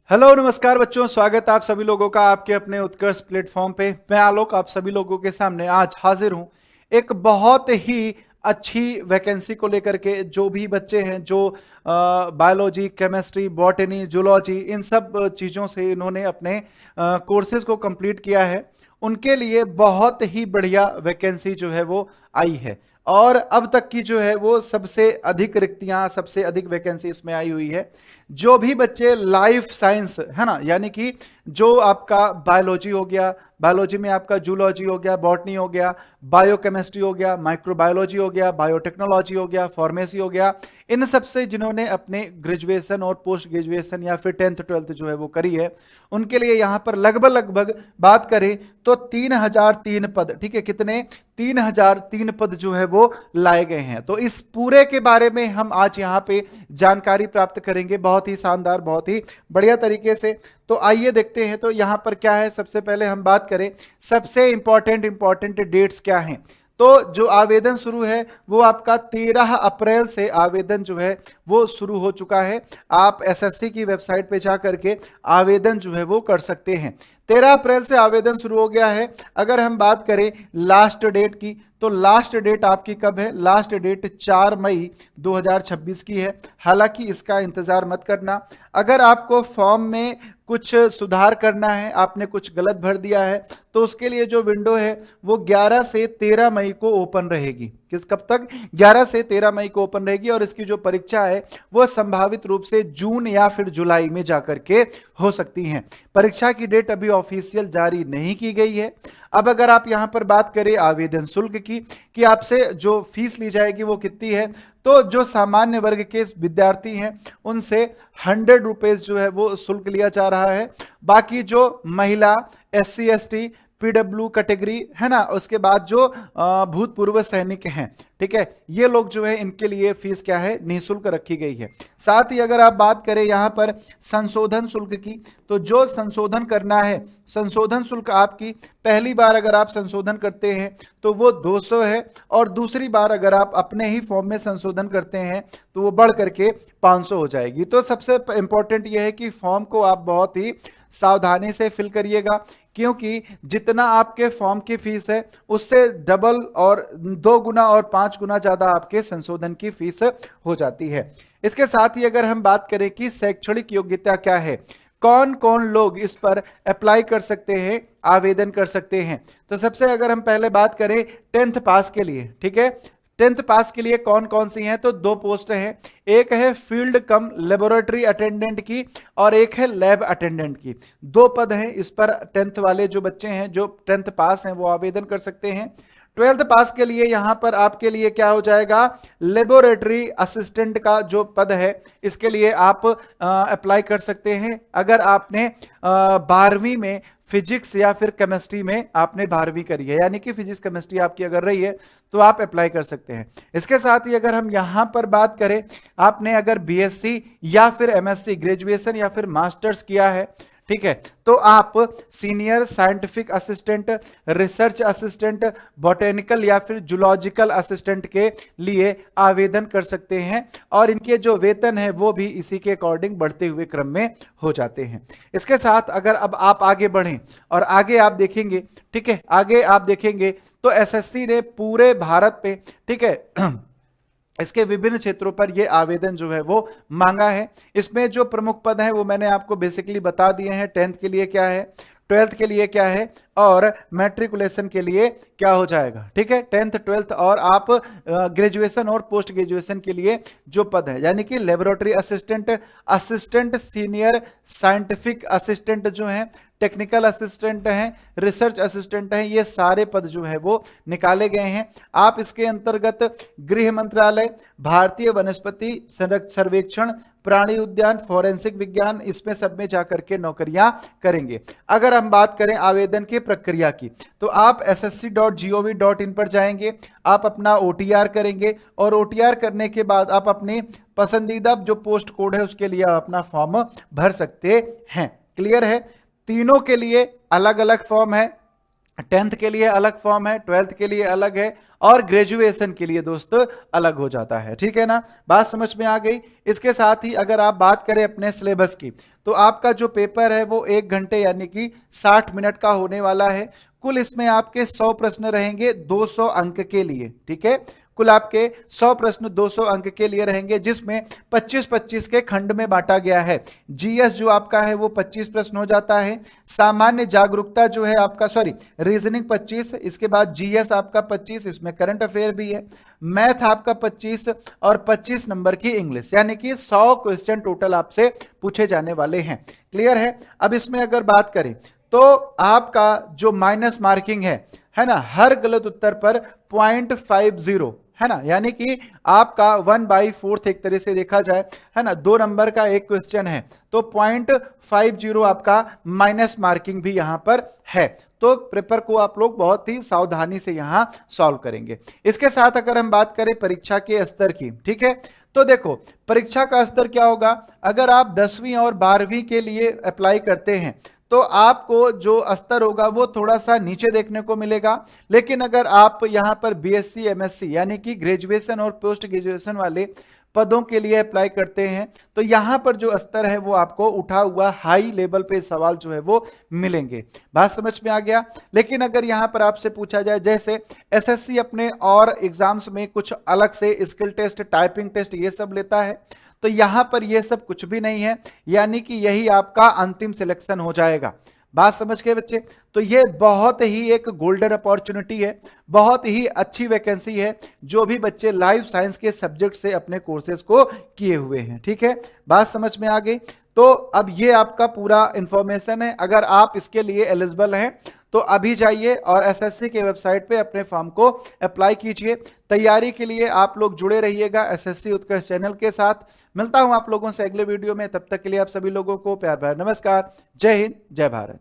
Hello नमस्कार बच्चों, स्वागत है आप सभी लोगों का आपके अपने उत्कर्ष प्लेटफॉर्म पे। मैं आलोक आप सभी लोगों के सामने आज हाजिर हूं एक बहुत ही अच्छी वैकेंसी को लेकर के। जो भी बच्चे हैं जो बायोलॉजी, केमिस्ट्री, बॉटनी, जूलॉजी इन सब चीज़ों से इन्होंने अपने कोर्सेज को कंप्लीट किया है, उनके लिए बहुत ही बढ़िया वैकेंसी जो है वो आई है। और अब तक की जो है वो सबसे अधिक रिक्तियां, सबसे अधिक वैकेंसी इसमें आई हुई है। जो भी बच्चे लाइफ साइंस है ना, यानी कि जो आपका बायोलॉजी हो गया, बायोलॉजी में आपका जूलॉजी हो गया, बॉटनी हो गया, बायोकेमिस्ट्री हो गया, माइक्रोबायोलॉजी हो गया, बायोटेक्नोलॉजी हो गया, फार्मेसी हो गया, इन सब से जिन्होंने अपने ग्रेजुएशन और पोस्ट ग्रेजुएशन या फिर 10th 12th जो है वो करी है, उनके लिए यहां पर लगभग लगभग बात करें तो 3003 पद, ठीक है, कितने 3003 पद जो है वो लाए गए हैं। तो इस पूरे के बारे में हम आज यहां पे जानकारी प्राप्त करेंगे बहुत ही शानदार, बहुत ही बढ़िया तरीके से। तो आइए देखते हैं तो यहां पर क्या है। सबसे पहले हम बात करें सबसे इंपॉर्टेंट डेट्स क्या हैं। तो जो आवेदन शुरू है वो आपका 13 अप्रैल से आवेदन जो है वो शुरू हो चुका है। आप एसएससी की वेबसाइट पे जा करके आवेदन जो है वो कर सकते हैं। 13 अप्रैल से आवेदन शुरू हो गया है। अगर हम बात करें लास्ट डेट की, तो लास्ट डेट आपकी कब है? लास्ट डेट 4 मई 2026 की है। हालांकि इसका इंतजार मत करना। अगर आपको फॉर्म में कुछ सुधार करना है, आपने कुछ गलत भर दिया है, तो उसके लिए जो विंडो है वो 11 से 13 मई को ओपन रहेगी। कब तक? 11 से 13 मई को ओपन रहेगी। और इसकी जो परीक्षा है वो संभावित रूप से जून या फिर जुलाई में जाकर के हो सकती है। परीक्षा की डेट अभी ऑफिशियल जारी नहीं की गई है। अब अगर आप यहां पर बात करें आवेदन शुल्क की, कि आपसे जो फीस ली जाएगी वो कितनी है, तो जो सामान्य वर्ग के विद्यार्थी हैं उनसे 100 रुपए जो है वो शुल्क लिया जा रहा है। बाकी जो महिला, SC ST, PW कैटेगरी है ना, उसके बाद जो भूतपूर्व सैनिक हैं, ठीक है, ये लोग जो है इनके लिए फीस क्या है, निःशुल्क रखी गई है। साथ ही अगर आप बात करें यहां पर संशोधन शुल्क की, तो जो संशोधन करना है, संशोधन शुल्क आपकी पहली बार अगर आप संशोधन करते हैं तो वो 200 है, और दूसरी बार अगर आप अपने ही फॉर्म में संशोधन करते हैं तो वो बढ़ करके 500 हो जाएगी। तो सबसे इंपॉर्टेंट ये है कि फॉर्म को आप बहुत ही सावधानी से फिल करिएगा, क्योंकि जितना आपके फॉर्म की फीस है उससे डबल और 2 गुना और 5 गुना ज्यादा आपके संशोधन की फीस हो जाती है। इसके साथ ही अगर हम बात करें कि शैक्षणिक योग्यता क्या है, कौन कौन लोग इस पर अप्लाई कर सकते हैं, आवेदन कर सकते हैं, तो सबसे अगर हम पहले बात करें 10th पास के लिए, ठीक है, 10th पास के लिए कौन कौन सी हैं, तो 2 पोस्ट हैं। एक है फील्ड कम लेबोरेटरी अटेंडेंट की, और एक है लैब अटेंडेंट की। 2 पद हैं। इस पर 10th वाले जो बच्चे हैं जो 10th पास हैं वो आवेदन कर सकते हैं। 12th पास के लिए यहां पर आपके लिए क्या हो जाएगा, लेबोरेटरी असिस्टेंट का जो पद है इसके लिए आप अप्लाई कर सकते हैं। अगर आपने 12वीं में फिजिक्स या फिर केमिस्ट्री में आपने 12वीं करी है, यानी कि फिजिक्स केमिस्ट्री आपकी अगर रही है तो आप अप्लाई कर सकते हैं। इसके साथ ही अगर हम यहां पर बात करें, आपने अगर BSc या फिर MSc ग्रेजुएशन या फिर मास्टर्स किया है, ठीक है, तो आप senior scientific assistant, research assistant, botanical या फिर जूलॉजिकल असिस्टेंट के लिए आवेदन कर सकते हैं। और इनके जो वेतन है वो भी इसी के अकॉर्डिंग बढ़ते हुए क्रम में हो जाते हैं। इसके साथ अगर अब आप आगे बढ़ें और आगे आप देखेंगे, ठीक है, आगे आप देखेंगे तो SSC ने पूरे भारत पे, ठीक है, इसके विभिन्न क्षेत्रों पर यह आवेदन जो है वो मांगा है। इसमें जो प्रमुख पद हैं वो मैंने आपको बेसिकली बता दिए हैं। 10th के लिए क्या है, 12th के लिए क्या है, और मैट्रिकुलेशन के लिए क्या हो जाएगा, ठीक है, 10th 12th, और आप ग्रेजुएशन और पोस्ट ग्रेजुएशन के लिए जो पद है, यानी कि laboratory assistant, assistant senior scientific assistant जो है, टेक्निकल असिस्टेंट हैं, रिसर्च असिस्टेंट हैं, ये सारे पद जो है वो निकाले गए हैं। आप इसके अंतर्गत गृह मंत्रालय, भारतीय वनस्पति सर्वेक्षण, प्राणी उद्यान, फॉरेंसिक विज्ञान, इसमें सब में जाकर के नौकरियां करेंगे। अगर हम बात करें आवेदन की प्रक्रिया की, तो आप ssc.gov.in पर जाएंगे, आप अपना OTR करेंगे, और OTR करने के बाद आप अपनी पसंदीदा जो पोस्ट कोड है उसके लिए आप अपना फॉर्म भर सकते हैं। क्लियर है? तीनों के लिए अलग अलग फॉर्म है। 10th के लिए अलग फॉर्म है, 12th के लिए अलग है, और ग्रेजुएशन के लिए दोस्तों अलग हो जाता है। ठीक है ना, बात समझ में आ गई। इसके साथ ही अगर आप बात करें अपने सिलेबस की, तो आपका जो पेपर है वो 1 घंटे यानी कि 60 मिनट का होने वाला है। कुल इसमें आपके 100 प्रश्न रहेंगे 200 अंक के लिए। ठीक है, कुल आपके 100 प्रश्न 200 अंक के लिए रहेंगे, जिसमें 25-25 के खंड में बांटा गया है। जीएस जो आपका है वो 25 प्रश्न हो जाता है। सामान्य जागरूकता जो है आपका, सॉरी, रीजनिंग 25, इसके बाद जीएस आपका 25, इसमें करंट अफेयर भी है। मैथ आपका 25 और 25 नंबर की इंग्लिश, यानी कि 100 क्वेश्चन टोटल आपसे पूछे जाने वाले हैं। क्लियर है। अब इसमें अगर बात करें तो आपका जो माइनस मार्किंग है ना, हर गलत उत्तर पर 0.50 है ना, यानी कि आपका 1/4 एक तरह से देखा जाए, है ना, 2 नंबर का एक क्वेश्चन है तो 0.50 आपका माइनस मार्किंग भी यहां पर है। तो पेपर को आप लोग बहुत ही सावधानी से यहां सॉल्व करेंगे। इसके साथ अगर हम बात करें परीक्षा के स्तर की, ठीक है, तो देखो परीक्षा का स्तर क्या होगा। अगर आप 10वीं और 12वीं के लिए अप्लाई करते हैं तो आपको जो स्तर होगा वो थोड़ा सा नीचे देखने को मिलेगा। लेकिन अगर आप यहां पर बीएससी एमएससी यानी कि ग्रेजुएशन और पोस्ट ग्रेजुएशन वाले पदों के लिए अप्लाई करते हैं तो यहां पर जो स्तर है वो आपको उठा हुआ हाई लेवल पे सवाल जो है वो मिलेंगे। बात समझ में आ गया। लेकिन अगर यहां पर आपसे पूछा जाए, जैसे एसएससी अपने और एग्जाम्स में कुछ अलग से स्किल टेस्ट, टाइपिंग टेस्ट ये सब लेता है, तो यहां पर यह सब कुछ भी नहीं है, यानी कि यही आपका अंतिम सिलेक्शन हो जाएगा। बात समझ गए बच्चे। तो ये बहुत ही एक गोल्डन अपॉर्चुनिटी है, बहुत ही अच्छी वैकेंसी है जो भी बच्चे लाइफ साइंस के सब्जेक्ट से अपने कोर्सेज को किए हुए हैं। ठीक है, बात समझ में आ गई। तो अब ये आपका पूरा इंफॉर्मेशन है। अगर आप इसके लिए एलिजिबल हैं तो अभी जाइए और एसएससी के वेबसाइट पे अपने फॉर्म को अप्लाई कीजिए। तैयारी के लिए आप लोग जुड़े रहिएगा एसएससी उत्कर्ष चैनल के साथ। मिलता हूं आप लोगों से अगले वीडियो में, तब तक के लिए आप सभी लोगों को प्यार भरा नमस्कार। जय हिंद, जय भारत।